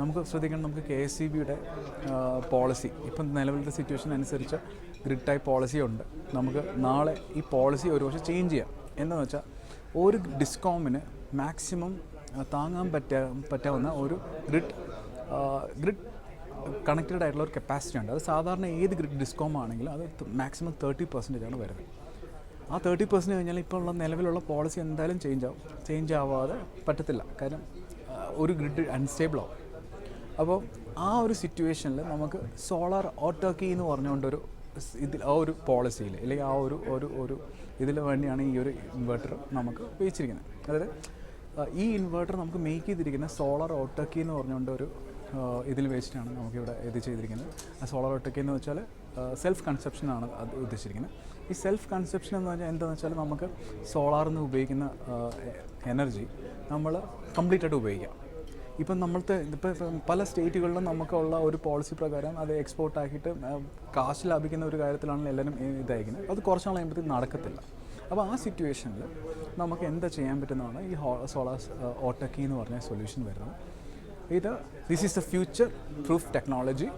നമുക്ക് ശ്രദ്ധിക്കണം, നമുക്ക് KSEBയുടെ പോളിസി ഇപ്പം നിലവിലത്തെ സിറ്റുവേഷൻ അനുസരിച്ച് ഗ്രിഡ് ടൈപ്പ് പോളിസി ഉണ്ട്. നമുക്ക് നാളെ ഈ പോളിസി ഒരു പക്ഷേ ചേഞ്ച് ചെയ്യാം. എന്താണെന്ന് വെച്ചാൽ ഒരു ഡിസ്കോമിന് മാക്സിമം താങ്ങാൻ പറ്റാവുന്ന ഒരു ഗ്രിഡ് കണക്റ്റഡ് ആയിട്ടുള്ള ഒരു കപ്പാസിറ്റി ഉണ്ട്. അത് സാധാരണ ഏത് ഗ്രിഡ് ഡിസ്കോം ആണെങ്കിലും അത് മാക്സിമം 30% ആണ് വരുന്നത്. ആ 30% കഴിഞ്ഞാൽ ഇപ്പോൾ ഉള്ള നിലവിലുള്ള പോളിസി എന്തായാലും ചേഞ്ച് ആവാതെ പറ്റത്തില്ല. കാരണം ഒരു ഗ്രിഡ് അൺസ്റ്റേബിൾ ആവും. അപ്പോൾ ആ ഒരു സിറ്റുവേഷനിൽ നമുക്ക് സോളാർ ഓട്ടോക്കി എന്ന് പറഞ്ഞുകൊണ്ടൊരു ആ ഒരു പോളിസിയിൽ അല്ലെങ്കിൽ ആ ഒരു ഇതിൽ വേണ്ടിയാണ് ഈ ഒരു ഇൻവെർട്ടർ നമുക്ക് ഉപയോഗിച്ചിരിക്കുന്നത്. അതായത് ഈ ഇൻവെർട്ടർ നമുക്ക് മേക്ക് ചെയ്തിരിക്കുന്ന സോളാർ ഓട്ടോക്കി എന്ന് പറഞ്ഞുകൊണ്ട് ഇതിൽ വെച്ചിട്ടാണ് നമുക്കിവിടെ ഇത് ചെയ്തിരിക്കുന്നത്. ആ സോളാർ ഓട്ടോക്കി എന്ന് വെച്ചാൽ സെൽഫ് കൺസെപ്ഷനാണ് അത് ഉദ്ദേശിച്ചിരിക്കുന്നത്. ഈ സെൽഫ് കൺസെപ്ഷൻ എന്ന് പറഞ്ഞാൽ എന്താണെന്ന് വെച്ചാൽ നമുക്ക് സോളാറിൽ നിന്ന് ഉപയോഗിക്കുന്ന എനർജി നമ്മൾ കംപ്ലീറ്റ് ആയിട്ട് ഉപയോഗിക്കാം. ഇപ്പം പല സ്റ്റേറ്റുകളിലും നമുക്കുള്ള ഒരു പോളിസി പ്രകാരം അത് എക്സ്പോർട്ട് ആക്കിയിട്ട് കാശ് ലാഭിക്കുന്ന ഒരു കാര്യത്തിലാണ് എല്ലാവരും ഇതായിരിക്കുന്നത്. അത് കുറച്ച് നാൾ കഴിയുമ്പോഴത്തേക്ക് നടക്കത്തില്ല. അപ്പോൾ ആ സിറ്റുവേഷനിൽ നമുക്ക് എന്താ ചെയ്യാൻ പറ്റുന്നതാണ് ഈ സോളാർ ഓട്ടോക്കി എന്ന് പറഞ്ഞ സൊല്യൂഷൻ വരുന്നത്. This is the future proof technology.